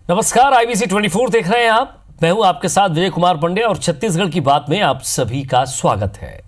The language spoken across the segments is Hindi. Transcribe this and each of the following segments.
नमस्कार, IBC 24 देख रहे हैं आप। मैं हूं आपके साथ विजय कुमार पंड्या और छत्तीसगढ़ की बात में आप सभी का स्वागत है।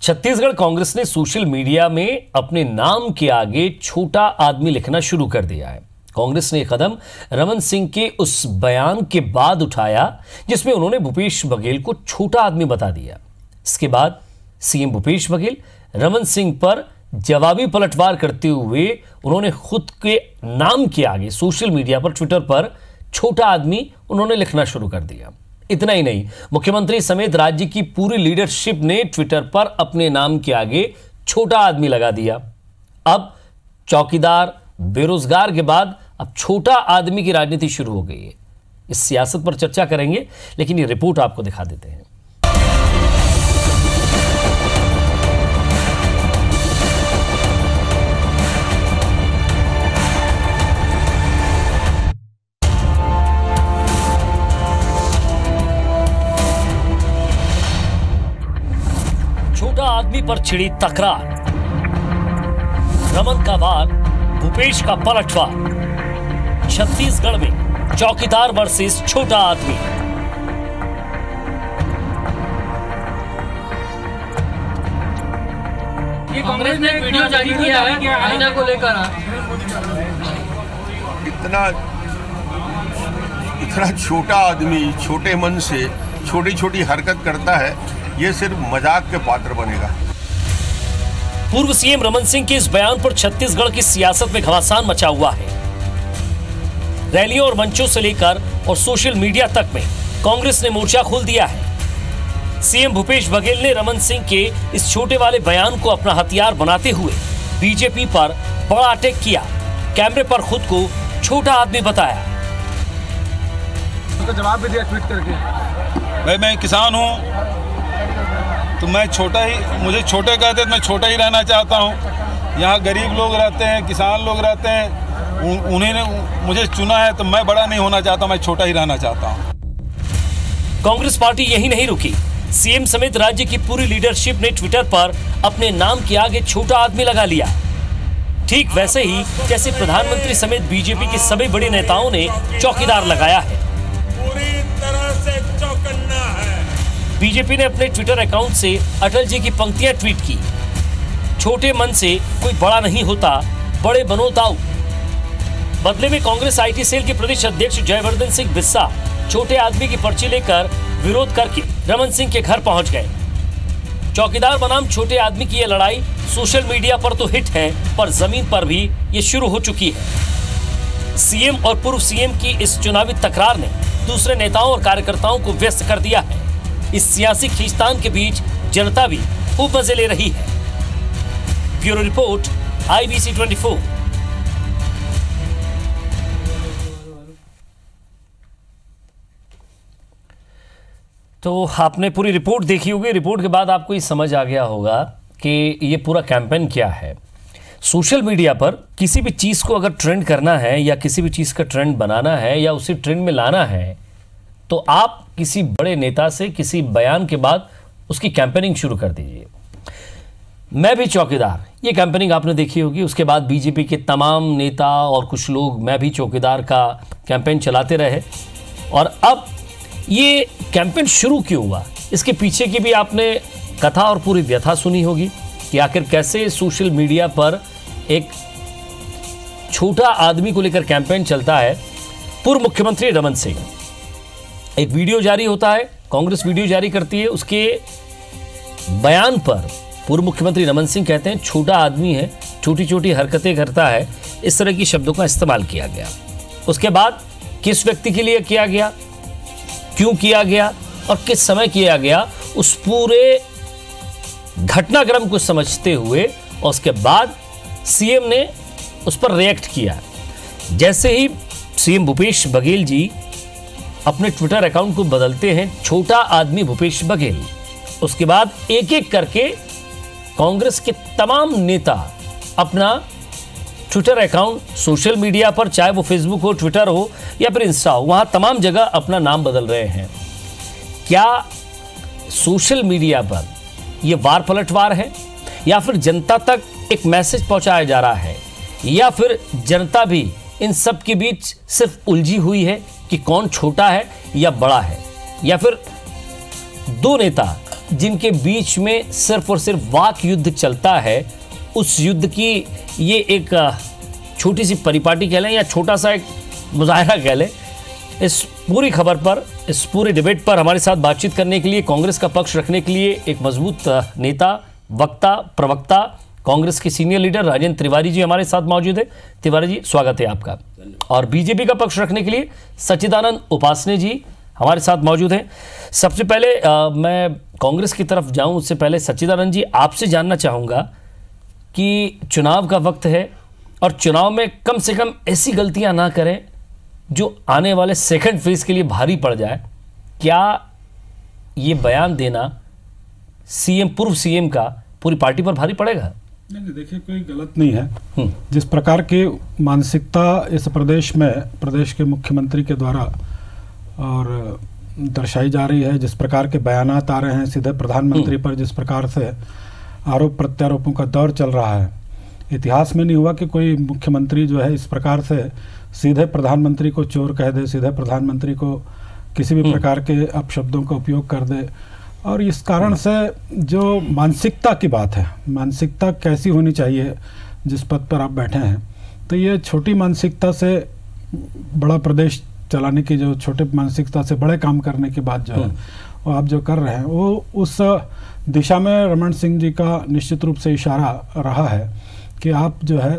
छत्तीसगढ़ कांग्रेस ने सोशल मीडिया में अपने नाम के आगे छोटा आदमी लिखना शुरू कर दिया है। कांग्रेस ने यह कदम रमन सिंह के उस बयान के बाद उठाया जिसमें उन्होंने भूपेश बघेल को छोटा आदमी बता दिया। इसके बाद सीएम भूपेश बघेल रमन सिंह पर जवाबी पलटवार करते हुए उन्होंने खुद के नाम के आगे सोशल मीडिया पर, ट्विटर पर छोटा आदमी उन्होंने लिखना शुरू कर दिया। इतना ही नहीं, मुख्यमंत्री समेत राज्य की पूरी लीडरशिप ने ट्विटर पर अपने नाम के आगे छोटा आदमी लगा दिया। अब चौकीदार, बेरोजगार के बाद अब छोटा आदमी की राजनीति शुरू हो गई है। इस सियासत पर चर्चा करेंगे, लेकिन ये रिपोर्ट आपको दिखा देते हैं। छोटा आदमी पर छिड़ी तकरार, रमन का वार, भूपेश का पलटवार। छत्तीसगढ़ में चौकीदार वर्सेस छोटा आदमी। ये कांग्रेस ने एक वीडियो जारी किया है आईना को लेकर। इतना छोटा आदमी छोटे मन से छोटी छोटी हरकत करता है, ये सिर्फ मजाक के पात्र बनेगा। पूर्व सीएम रमन सिंह के इस बयान पर छत्तीसगढ़ की सियासत में घमासान मचा हुआ है। रैलियों और मंचों से लेकर और सोशल मीडिया तक में कांग्रेस ने मोर्चा खोल दिया है। सीएम भूपेश बघेल ने रमन सिंह के इस छोटे वाले बयान को अपना हथियार बनाते हुए बीजेपी पर बड़ा अटैक किया। कैमरे पर खुद को छोटा आदमी बताया। तो जवाब भी दिया ट्वीट करके। भाई मैं किसान हूँ तो मैं मुझे छोटे कहते तो मैं छोटा ही रहना चाहता हूँ। यहाँ गरीब लोग रहते हैं, किसान लोग रहते हैं, उन्हें मुझे चुना है तो मैं बड़ा नहीं होना चाहता, मैं छोटा ही रहना चाहता हूँ। कांग्रेस पार्टी यही नहीं रुकी। सीएम समेत राज्य की पूरी लीडरशिप ने ट्विटर पर अपने नाम के आगे छोटा आदमी लगा लिया। ठीक वैसे ही जैसे प्रधानमंत्री समेत बीजेपी के सभी बड़े नेताओं ने चौकीदार लगाया है। पूरी तरह से चौकन्ना है। बीजेपी ने अपने ट्विटर अकाउंट से अटल जी की पंक्तियां ट्वीट की। छोटे मन से कोई बड़ा नहीं होता, बड़े बनो दाऊ। बदले में कांग्रेस IT सेल के प्रदेश अध्यक्ष जयवर्धन सिंह बिस्सा छोटे आदमी की पर्ची लेकर विरोध करके रमन सिंह के घर पहुंच गए। चौकीदार बनाम छोटे आदमी की यह लड़ाई सोशल मीडिया पर तो हिट है, पर जमीन पर भी ये शुरू हो चुकी है। सीएम और पूर्व सीएम की इस चुनावी तकरार ने दूसरे नेताओं और कार्यकर्ताओं को व्यस्त कर दिया है। इस सियासी खींचतान के बीच जनता भी खूब मजे ले रही है। Bureau report, IBC 24। तो आपने पूरी रिपोर्ट देखी होगी। रिपोर्ट के बाद आपको ये समझ आ गया होगा कि ये पूरा कैंपेन क्या है। सोशल मीडिया पर किसी भी चीज़ को अगर ट्रेंड करना है या किसी भी चीज़ का ट्रेंड बनाना है या उसे ट्रेंड में लाना है, तो आप किसी बड़े नेता से किसी बयान के बाद उसकी कैंपेनिंग शुरू कर दीजिए। मैं भी चौकीदार, ये कैंपेनिंग आपने देखी होगी। उसके बाद बीजेपी के तमाम नेता और कुछ लोग मैं भी चौकीदार का कैंपेन चलाते रहे। और अब ये कैंपेन शुरू क्यों हुआ, इसके पीछे की भी आपने कथा और पूरी व्यथा सुनी होगी कि आखिर कैसे सोशल मीडिया पर एक छोटा आदमी को लेकर कैंपेन चलता है। पूर्व मुख्यमंत्री रमन सिंह, एक वीडियो जारी होता है, कांग्रेस वीडियो जारी करती है। उसके बयान पर पूर्व मुख्यमंत्री रमन सिंह कहते हैं छोटा आदमी है, छोटी छोटी हरकतें करता है, इस तरह की शब्दों का इस्तेमाल किया गया। उसके बाद किस व्यक्ति के लिए किया गया, क्यों किया गया और किस समय किया गया, उस पूरे घटनाक्रम को समझते हुए और उसके बाद सीएम ने उस पर रिएक्ट किया। जैसे ही सीएम भूपेश बघेल जी अपने ट्विटर अकाउंट को बदलते हैं छोटा आदमी भूपेश बघेल, उसके बाद एक एक करके कांग्रेस के तमाम नेता अपना ट्विटर अकाउंट सोशल मीडिया पर, चाहे वो फेसबुक हो, ट्विटर हो या फिर इंस्टा हो, वहां तमाम जगह अपना नाम बदल रहे हैं। क्या सोशल मीडिया पर यह वार पलटवार है या फिर जनता तक एक मैसेज पहुंचाया जा रहा है या फिर जनता भी इन सब के बीच सिर्फ उलझी हुई है कि कौन छोटा है या बड़ा है, या फिर दो नेता जिनके बीच में सिर्फ और सिर्फ वाक युद्ध चलता है, उस युद्ध की ये एक छोटी सी परिपाटी कह लें या छोटा सा एक मुजाहरा कह लें। इस पूरी खबर पर, इस पूरे डिबेट पर हमारे साथ बातचीत करने के लिए, कांग्रेस का पक्ष रखने के लिए एक मजबूत नेता, वक्ता, प्रवक्ता, कांग्रेस के सीनियर लीडर राजेंद्र तिवारी जी हमारे साथ मौजूद है। तिवारी जी, स्वागत है आपका। और बीजेपी का पक्ष रखने के लिए सच्चिदानंद उपासने जी हमारे साथ मौजूद हैं। सबसे पहले मैं कांग्रेस की तरफ जाऊं, उससे पहले सच्चिदानंद जी आपसे जानना चाहूँगा कि चुनाव का वक्त है और चुनाव में कम से कम ऐसी गलतियां ना करें जो आने वाले सेकंड फेज के लिए भारी पड़ जाए। क्या ये बयान देना सीएम, पूर्व सीएम का पूरी पार्टी पर भारी पड़ेगा? नहीं, देखिए कोई गलत नहीं है। जिस प्रकार की मानसिकता इस प्रदेश में प्रदेश के मुख्यमंत्री के द्वारा और दर्शाई जा रही है, जिस प्रकार के बयानात आ रहे हैं सीधे प्रधानमंत्री पर, जिस प्रकार से आरोप प्रत्यारोपों का दौर चल रहा है, इतिहास में नहीं हुआ कि कोई मुख्यमंत्री जो है इस प्रकार से सीधे प्रधानमंत्री को चोर कह दे, सीधे प्रधानमंत्री को किसी भी प्रकार के अपशब्दों का उपयोग कर दे। और इस कारण से जो मानसिकता की बात है, मानसिकता कैसी होनी चाहिए जिस पद पर आप बैठे हैं, तो ये छोटी मानसिकता से बड़ा प्रदेश चलाने की, जो छोटे मानसिकता से बड़े काम करने की बात जो है वो आप जो कर रहे हैं, वो उस दिशा में रमन सिंह जी का निश्चित रूप से इशारा रहा है कि आप जो है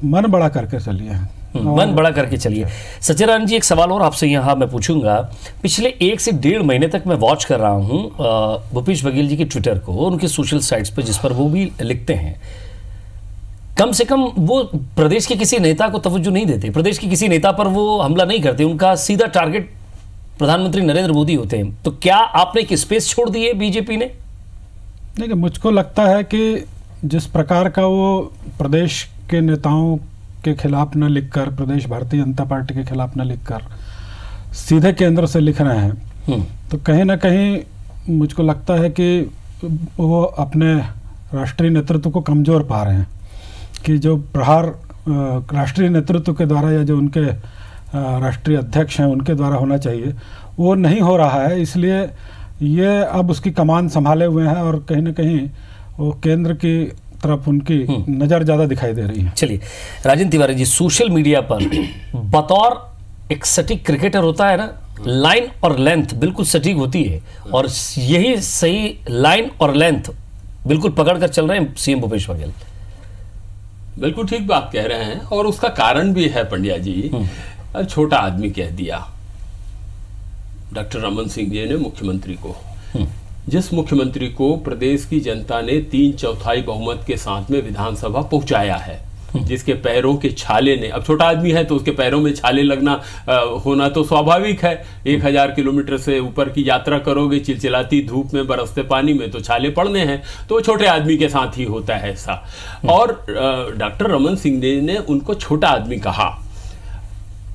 मन बड़ा करके चलिए, मन बड़ा करके चलिए। सच्चिदानंद जी, एक सवाल और आपसे यहाँ मैं पूछूंगा। पिछले 1 से 1.5 महीने तक मैं वॉच कर रहा हूँ भूपेश बघेल जी के ट्विटर को, उनके सोशल साइट्स पर, जिस पर वो भी लिखते हैं। कम से कम वो प्रदेश के किसी नेता को तवज्जो नहीं देते, प्रदेश के किसी नेता पर वो हमला नहीं करते, उनका सीधा टारगेट प्रधानमंत्री नरेंद्र मोदी होते हैं। तो क्या आपने एक स्पेस छोड़ दी है बीजेपी ने? देखिए, मुझको लगता है कि जिस प्रकार का वो प्रदेश के नेताओं के खिलाफ न लिखकर, प्रदेश भारतीय जनता पार्टी के खिलाफ न लिखकर सीधे केंद्र से लिख रहे हैं, तो कहीं ना कहीं मुझको लगता है कि वो अपने राष्ट्रीय नेतृत्व को कमज़ोर पा रहे हैं कि जो प्रहार राष्ट्रीय नेतृत्व के द्वारा या जो उनके राष्ट्रीय अध्यक्ष हैं उनके द्वारा होना चाहिए वो नहीं हो रहा है। इसलिए ये अब उसकी कमान संभाले हुए हैं और कहीं ना कहीं वो केंद्र की तरफ उनकी नज़र ज़्यादा दिखाई दे रही है। चलिए राजेंद्र तिवारी जी, सोशल मीडिया पर बतौर एक सटीक क्रिकेटर होता है ना, लाइन और लेंथ बिल्कुल सटीक होती है, और यही सही लाइन और लेंथ बिल्कुल पकड़ कर चल रहे हैं सीएम भूपेश बघेल। बिल्कुल ठीक बात कह रहे हैं, और उसका कारण भी है पंड्या जी। अब छोटा आदमी कह दिया डॉक्टर रमन सिंह जी ने मुख्यमंत्री को, जिस मुख्यमंत्री को प्रदेश की जनता ने 3/4 बहुमत के साथ में विधानसभा पहुंचाया है, जिसके पैरों के छाले ने, अब छोटा आदमी है तो उसके पैरों में छाले लगना होना तो स्वाभाविक है। 1000 किलोमीटर से ऊपर की यात्रा करोगे चिलचिलाती धूप में, बरसते पानी में, तो छाले पड़ने हैं, तो छोटे आदमी के साथ ही होता है ऐसा। और डॉक्टर रमन सिंह ने उनको छोटा आदमी कहा।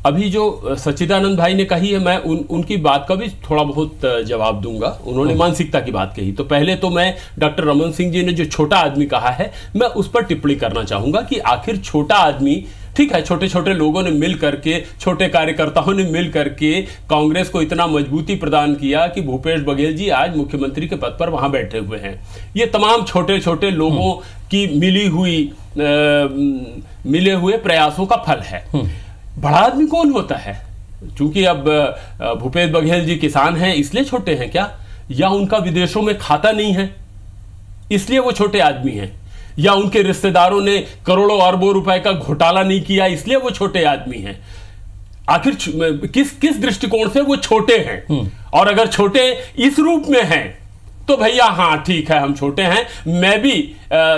अभी जो सच्चिदानंद भाई ने कही है, मैं उनकी बात का भी थोड़ा बहुत जवाब दूंगा। उन्होंने मानसिकता की बात कही, तो पहले तो मैं डॉक्टर रमन सिंह जी ने जो छोटा आदमी कहा है, मैं उस पर टिप्पणी करना चाहूंगा कि आखिर छोटा आदमी, ठीक है, छोटे छोटे लोगों ने मिल करके, छोटे कार्यकर्ताओं ने मिल करके कांग्रेस को इतना मजबूती प्रदान किया कि भूपेश बघेल जी आज मुख्यमंत्री के पद पर वहां बैठे हुए हैं। ये तमाम छोटे छोटे लोगों की मिले हुए प्रयासों का फल है। बड़ा आदमी कौन होता है? क्योंकि अब भूपेश बघेल जी किसान हैं इसलिए छोटे हैं क्या? या उनका विदेशों में खाता नहीं है इसलिए वो छोटे आदमी हैं? या उनके रिश्तेदारों ने करोड़ों अरबों रुपए का घोटाला नहीं किया इसलिए वो छोटे आदमी हैं? आखिर किस दृष्टिकोण से वो छोटे हैं? और अगर छोटे इस रूप में हैं तो भैया हाँ ठीक है, हम छोटे हैं, मैं भी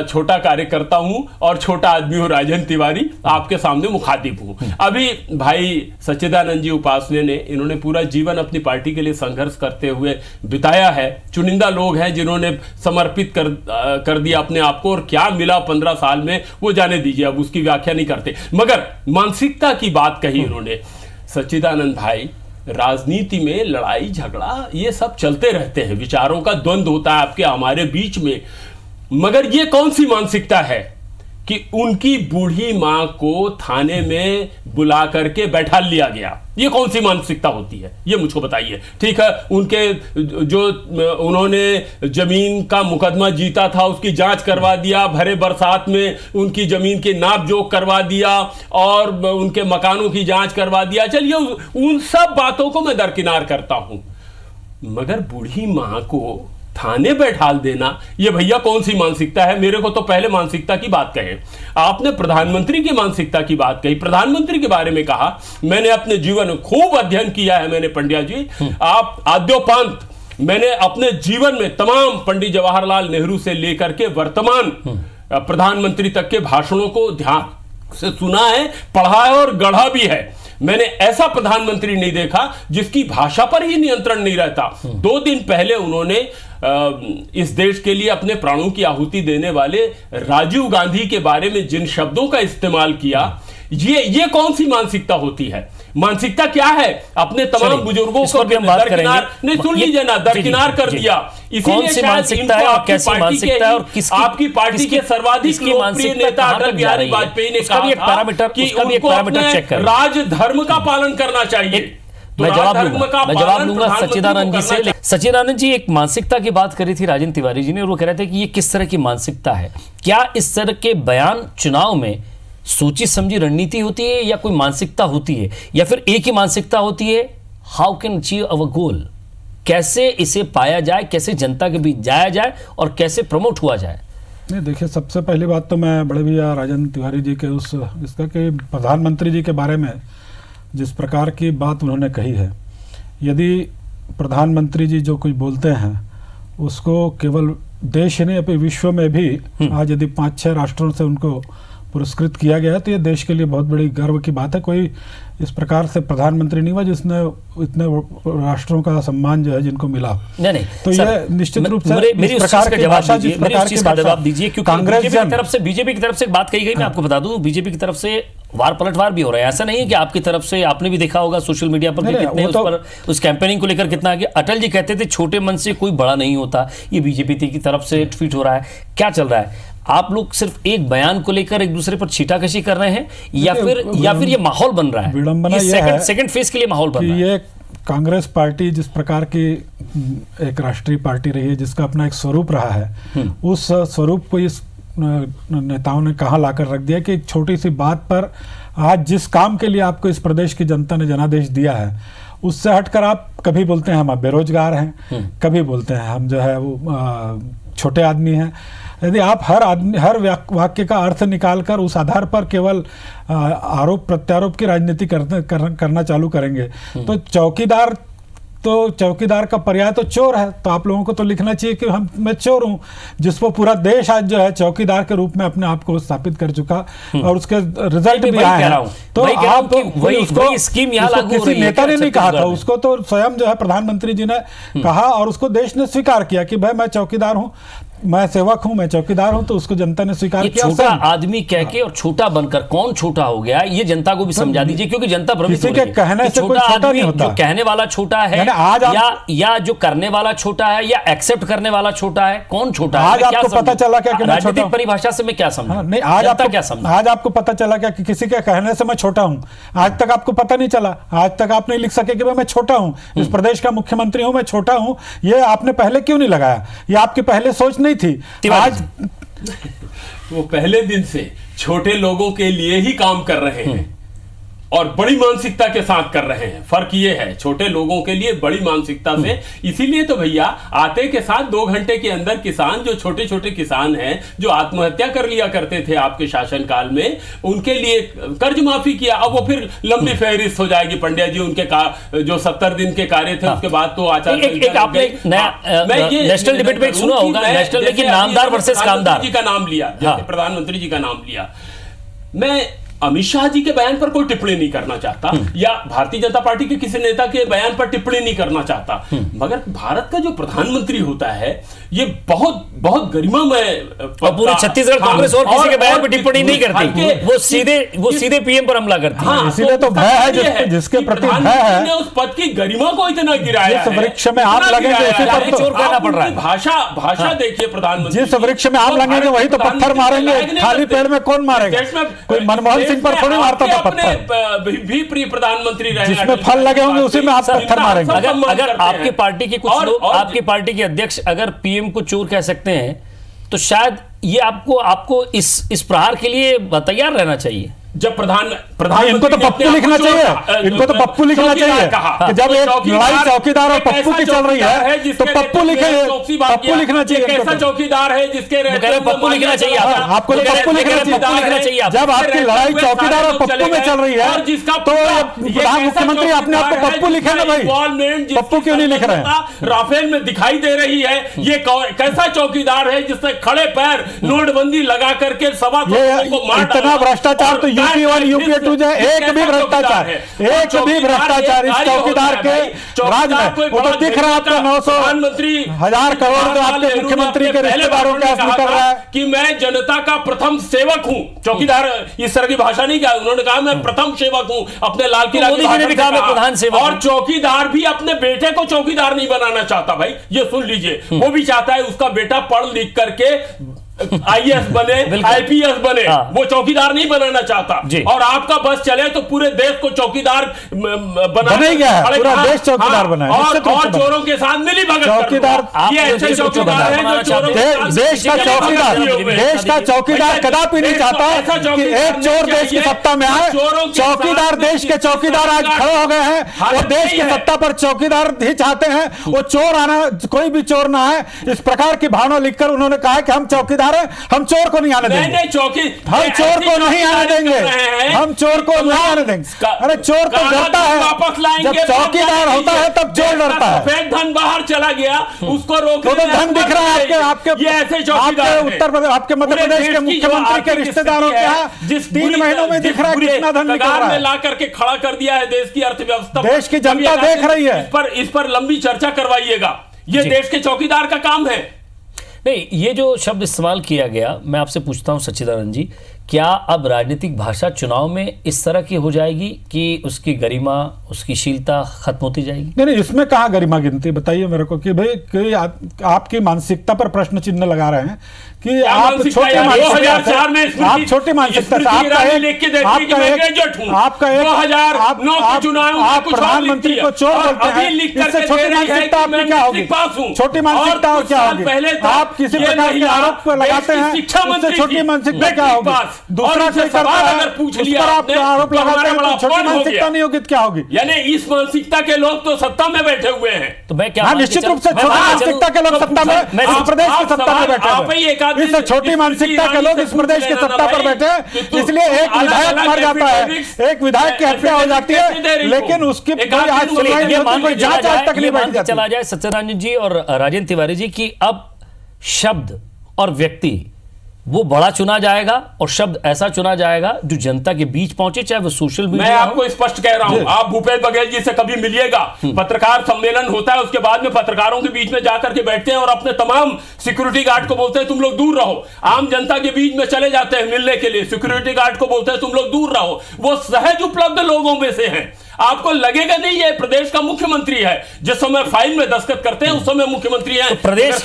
छोटा कार्यकर्ता हूं और छोटा आदमी हूं, राजेंद्र तिवारी आपके सामने मुखातिब हूं। अभी भाई सच्चिदानंद जी उपासने ने, इन्होंने पूरा जीवन अपनी पार्टी के लिए संघर्ष करते हुए बिताया है। चुनिंदा लोग हैं जिन्होंने समर्पित कर दिया अपने आप को, और क्या मिला 15 साल में वो जाने दीजिए, अब उसकी व्याख्या नहीं करते। मगर मानसिकता की बात कही उन्होंने। सच्चिदानंद भाई, राजनीति में लड़ाई झगड़ा ये सब चलते रहते हैं, विचारों का द्वंद्व होता है आपके हमारे बीच में, मगर ये कौन सी मानसिकता है कि उनकी बूढ़ी मां को थाने में बुला करके बैठा लिया गया। ये कौन सी मानसिकता होती है, ये मुझको बताइए। ठीक है, उनके जो उन्होंने जमीन का मुकदमा जीता था उसकी जांच करवा दिया, भरे बरसात में उनकी जमीन की नाप जोख करवा दिया और उनके मकानों की जांच करवा दिया। चलिए उन सब बातों को मैं दरकिनार करता हूं, मगर बूढ़ी मां को थाने बैठाल देना, ये भैया कौन सी मानसिकता है? मेरे को तो पहले मानसिकता की बात कहें। आपने प्रधानमंत्री की मानसिकता की बात कही, प्रधानमंत्री के बारे में कहा। मैंने अपने जीवन में खूब अध्ययन किया है मैंने पंड्या जी, आप आद्योपांत मैंने अपने जीवन में तमाम पंडित जवाहरलाल नेहरू से लेकर के वर्तमान प्रधानमंत्री तक के भाषणों को ध्यान से सुना है, पढ़ा है और गढ़ा भी है। मैंने ऐसा प्रधानमंत्री नहीं देखा जिसकी भाषा पर ही नियंत्रण नहीं रहता। 2 दिन पहले उन्होंने इस देश के लिए अपने प्राणों की आहुति देने वाले राजीव गांधी के बारे में जिन शब्दों का इस्तेमाल किया, ये कौन सी मानसिकता होती है? मानसिकता क्या है? अपने तमाम बुजुर्गों को दरकिनार नहीं, सुन लीजिए ना, दरकिनार कर दिया। इसीलिए मानसिकता है और कैसी मानसिकता है और आपकी पार्टी के सर्वाधिक लोकप्रिय नेता अटल बिहारी वाजपेयी ने कहा था कि उनको राजधर्म का पालन करना चाहिए। मैं जवाब लूंगा सच्चिदानंद जी से। सच्चिदानंद जी, एक मानसिकता की बात करी थी राजेंद्र तिवारी जी ने, और वो कह रहे थे कि ये किस तरह की मानसिकता है? क्या इस तरह के बयान चुनाव में सोची समझी रणनीति होती है या कोई मानसिकता होती है, या फिर एक ही मानसिकता होती है? हाउ कैन अचीव अवर गोल? कैसे इसे पाया जाए, कैसे जनता के बीच जाया जाए और कैसे प्रमोट हुआ जाए? नहीं, देखिए, सबसे पहली बात तो मैं बड़े भैया राजेंद्र तिवारी जी के इसका कि प्रधानमंत्री जी के बारे में जिस प्रकार की बात उन्होंने कही है, यदि प्रधानमंत्री जी जो कुछ बोलते हैं उसको केवल देश नहीं अपने विश्व में भी आज यदि 5-6 राष्ट्रों से उनको पुरस्कृत किया गया है तो ये देश के लिए बहुत बड़ी गर्व की बात है। कोई इस प्रकार से प्रधानमंत्री नहीं हुआ जिसने इतने राष्ट्रों का सम्मान जो है जिनको मिला। नहीं, तो ये निश्चित रूप से मेरी उस चीज का जवाब दीजिए, क्योंकि बीजेपी की तरफ से बात कही गई। मैं आपको बता दूं, बीजेपी की तरफ से वार पलटवार भी हो रहा है। ऐसा नहीं है कि आपकी तरफ से, आपने भी देखा होगा सोशल मीडिया पर कितने उस पर उस कैंपेनिंग को लेकर कितना आगे। अटल जी कहते थे छोटे मन से कोई बड़ा नहीं होता, ये बीजेपी की तरफ से ट्वीट हो रहा है। क्या चल रहा है? आप लोग सिर्फ एक बयान को लेकर एक दूसरे पर छीटाकशी कर रहे हैं या फिर ये माहौल बन रहा है? विडंबना ये है सेकंड फेज के लिए माहौल बन रहा है। ये कांग्रेस पार्टी जिस प्रकार की एक राष्ट्रीय पार्टी रही है, जिसका अपना एक स्वरूप रहा है, उस स्वरूप को इस नेताओं ने कहां लाकर रख दिया कि एक छोटी सी बात पर आज जिस काम के लिए आपको इस प्रदेश की जनता ने जनादेश दिया है, उससे हटकर आप कभी बोलते हैं हम बेरोजगार हैं, कभी बोलते हैं हम जो है वो छोटे आदमी हैं। यदि आप हर वाक्य का अर्थ निकालकर उस आधार पर केवल आरोप प्रत्यारोप की राजनीति करना चालू करेंगे तो चौकीदार का पर्याय तो चोर है। तो आप लोगों को तो लिखना चाहिए कि मैं चोर हूं, जिसको पूरा देश आज जो है चौकीदार के रूप में अपने आप को स्थापित कर चुका और उसके रिजल्ट भी आए हैं। तो आप उसको स्कीम किसी नेता ने नहीं कहा था, उसको तो स्वयं जो है प्रधानमंत्री जी ने कहा और उसको देश ने स्वीकार किया कि भाई मैं चौकीदार हूं, मैं सेवक हूं, मैं चौकीदार हूं। तो उसको जनता ने स्वीकार किया। छोटा आदमी कह के और छोटा बनकर कौन छोटा हो गया, ये जनता को भी समझा दीजिए, क्योंकि जनता भ्रमित हो रही है। कहने से कोई छोटा नहीं होता। जो कहने वाला छोटा है या जो करने वाला छोटा है या एक्सेप्ट करने वाला छोटा है, कौन छोटा है? आज आपको पता चला क्या कि मैं छोटा हूं? परिभाषा से मैं क्या समझूं? नहीं, आज आपको पता चला क्या कि किसी के कहने से मैं छोटा हूं? आज तक आपको पता नहीं चला। आज तक आप नहीं लिख सके कि मैं छोटा हूं, इस प्रदेश का मुख्यमंत्री हूं, मैं छोटा हूं। ये आपने पहले क्यों नहीं लगाया? ये आपकी पहले सोच नहीं थी। वो पहले दिन से छोटे लोगों के लिए ही काम कर रहे हैं और बड़ी मानसिकता के साथ कर रहे हैं। फर्क ये है, छोटे लोगों के लिए बड़ी मानसिकता से। इसीलिए तो भैया आते के साथ 2 घंटे के अंदर किसान, जो छोटे छोटे किसान हैं जो आत्महत्या कर लिया करते थे आपके शासनकाल में, उनके लिए कर्ज माफी किया। अब वो फिर लंबी फहरिस्त हो जाएगी पंड्या जी, उनके जो 70 दिन के कार्य थे उसके बाद तो आचार नेशनल डिबेट में सुना होगा, नेशनल, लेकिन नामदार वर्सेस कामदार जी का नाम लिया, जैसे प्रधानमंत्री जी का नाम लिया। मैं अमित शाह जी के बयान पर कोई टिप्पणी नहीं करना चाहता या भारतीय जनता पार्टी के किसी नेता के बयान पर टिप्पणी नहीं करना चाहता, मगर भारत का जो प्रधानमंत्री होता है ये बहुत बहुत गरिमामय, और पूरे छत्तीसगढ़ कांग्रेस और किसी के बयान पर टिप्पणी नहीं करती, वो सीधे पीएम पर हमला करती है। इसीलिए तो भय है, जिसके प्रति भय है उस पद की गरिमा को इतना गिराया जिस वृक्ष में आप लगेंगे उसी पर चोर करना पड़ रहा है। भाषा देखिए प्रधानमंत्री, जिस वृक्ष में आप लगेंगे वही तो पत्थर मारेंगे, खाली पेड़ में कौन मारेगा? कोई मनमोहन सिंह पर थोड़ी मारता था पत्थर। भी प्रिय प्रधानमंत्री रहे, जिसमें फल लगे होंगे उसी में आप पत्थर मारेंगे। अगर आपके पार्टी के कुछ लोग, आपकी पार्टी के अध्यक्ष अगर पीएम को चोर कह सकते हैं तो शायद ये आपको इस प्रहार के लिए तैयार रहना चाहिए। जब प्रधान इनको तो पप्पू लिखना चाहिए, इनको तो पप्पू लिखना चाहिए कि जब एक लड़ाई चौकीदार और पप्पू की चल रही है तो पप्पू लिखे, पप्पू लिखना चाहिए। कैसा चौकीदार है जिसके पप्पू लिखना चाहिए, आपको तो पप्पू लिखना चाहिए। जब आपकी लड़ाई चौकीदार और पप्पू में चल रही है तो प्रधान मुख्यमंत्री अपने आप को पप्पू लिखे ना भाई, पप्पू क्यों नहीं लिख रहे हैं? राफेल में दिखाई दे रही है, ये कैसा चौकीदार है जिसने खड़े पैर नोटबंदी लगा करके सवा को मार डाला। इतना भ्रष्टाचार तो यूपी 1 यूपी 2 जो एक भी भ्रष्टाचार, एक भी भ्रष्टाचार इस चौकीदार के राज में। वो तो दिख रहा है आपका 900,000 करोड़ तो आपके मुख्यमंत्री के रिश्तेदारों के हाथ निकल रहा है कि मैं जनता का प्रथम सेवक हूं। चौकीदार इस तरह की भाषा नहीं कहा, उन्होंने कहा मैं प्रथम सेवक हूं अपने लाल किला की प्रधान सेवक। और चौकीदार भी अपने बेटे को चौकीदार नहीं बनाना चाहता भाई, ये सुन लीजिए, वो भी चाहता है उसका बेटा पढ़ लिख करके आईएएस बने, आईपीएस बने, वो चौकीदार नहीं बनाना चाहता। और आपका बस चले तो पूरे देश को चौकीदार बनेगा, पूरा देश चौकीदार बना है। और चोरों के साथ मिली भगत चौकीदार, ये ऐसे चौकीदार है जो चोरों देश का चौकीदार कदापि नहीं चाहता कि एक चोर देश की सत्ता में आए। चौकीदार, देश के चौकीदार आज खड़े हो गए हैं और देश की सत्ता पर चौकीदार ही चाहते हैं, वो चोर आना, कोई भी चोर ना है। इस प्रकार की भावना लिखकर उन्होंने कहा कि हम चौकीदार, हम चोर को नहीं आने देंगे, हम चोर को नहीं आने देंगे, हम चोर को नहीं आने देंगे। अरे चोर तो डरता है, जब चौकीदार होता है तब चोर डरता है। सफेद धन बाहर चला गया, उसको रोकने तो धन दिख रहा है आपके उत्तर प्रदेश, आपके मध्य प्रदेश के मुख्यमंत्री के रिश्तेदारों के यहाँ 3 महीनों में दिख रहा है कितना धन निकल रहा है। ला करके खड़ा कर दिया है देश की अर्थव्यवस्था, देश की जनता देख रही है। इस पर लंबी चर्चा करवाइएगा, ये देश के चौकीदार का काम है। नहीं, ये जो शब्द इस्तेमाल किया गया, मैं आपसे पूछता हूं सच्चिदानंद जी, क्या अब राजनीतिक भाषा चुनाव में इस तरह की हो जाएगी कि उसकी गरिमा, उसकी शीलता खत्म होती जाएगी? नहीं, इसमें कहाँ गरिमा गिनती, बताइए मेरे को कि भाई कि आपकी मानसिकता पर प्रश्न चिन्ह लगा रहे हैं कि आप छोटे मानसिकता में, आप छोटी मानसिकता से आप प्रधानमंत्री को चोर बोलते हैं, इससे छोटी मानसिकता आपकी क्या होगी? छोटी मानसिकता और क्या होगी? आप किसी प्रकार के आरोप लगाते हैं, इससे छोटी मानसिकता क्या होगी? दूसरा कोई करता है उस पर आप आरोप लगाते हैं तो छोटी मानसिकता नहीं होगी, क्या होगी? यानी इस मानसिकता के लोग तो सत्ता में बैठे हुए हैं। तो मैं क्या, निश्चित रूप से छोटी मानसिकता के लोग सत्ता में, इस प्रदेश की सत्ता में बैठे हैं। इससे छोटी मानसिकता के लोग इस प्रदेश की सत्ता पर बैठे हैं, इसलिए एक विधायक मर जाता है, एक विधायक की हत्या हो जाती है, लेकिन उसकी आज कोई जांच आज तक नहीं बैठ जाती। चला जाए सच्चिदानंद जी और राजेंद्र तिवारी जी की अब शब्द और व्यक्ति वो बड़ा चुना जाएगा और शब्द ऐसा चुना जाएगा जो जनता के बीच पहुंचे, चाहे वो सोशल मीडिया। मैं आपको स्पष्ट कह रहा हूं, आप भूपेश बघेल जी से कभी मिलिएगा, पत्रकार सम्मेलन होता है, उसके बाद में पत्रकारों के बीच में जाकर के बैठते हैं और अपने तमाम सिक्योरिटी गार्ड को बोलते हैं तुम लोग दूर रहो। आम जनता के बीच में चले जाते हैं मिलने के लिए, सिक्योरिटी गार्ड को बोलते हैं तुम लोग दूर रहो। वो सहज उपलब्ध लोगों में से हैं। आपको लगेगा नहीं ये प्रदेश का मुख्यमंत्री है, जिस समय फाइल में दस्तखत करते हैं उस समय मुख्यमंत्री है। तो प्रदेश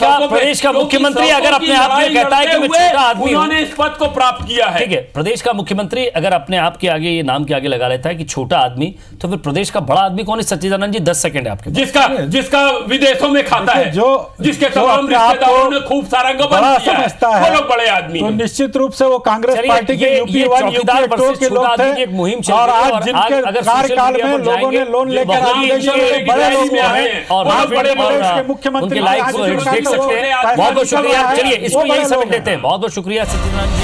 का मुख्यमंत्री अगर अपने आप में कहता है कि मैं छोटा आदमी हूं, उन्होंने इस पद को प्राप्त किया है। ठीक है, प्रदेश का मुख्यमंत्री अगर अपने आप के आगे ये नाम के आगे लगा लेता है कि छोटा आदमी, तो फिर प्रदेश का बड़ा आदमी कौन है? सच्चिदानंद जी 10 सेकंड है आपके, जिसका विदेशों में खाता है, जिसके तमाम रिश्तेदारों ने खूब सारा गबन किया है, वो लोग बड़े आदमी। तो निश्चित रूप से वो कांग्रेस पार्टी के यूपी 1 यूपी 2 के लोग थे, एक मुहिम और आज जिनके कार्यकाल में लोगों ने लोन लेकर बड़े लोग हैं और प्रदेश के मुख्यमंत्री देख सकते हैं। बहुत बहुत शुक्रिया। चलिए इसको यही समझ लेते हैं। बहुत बहुत शुक्रिया सच्चिदानंद जी।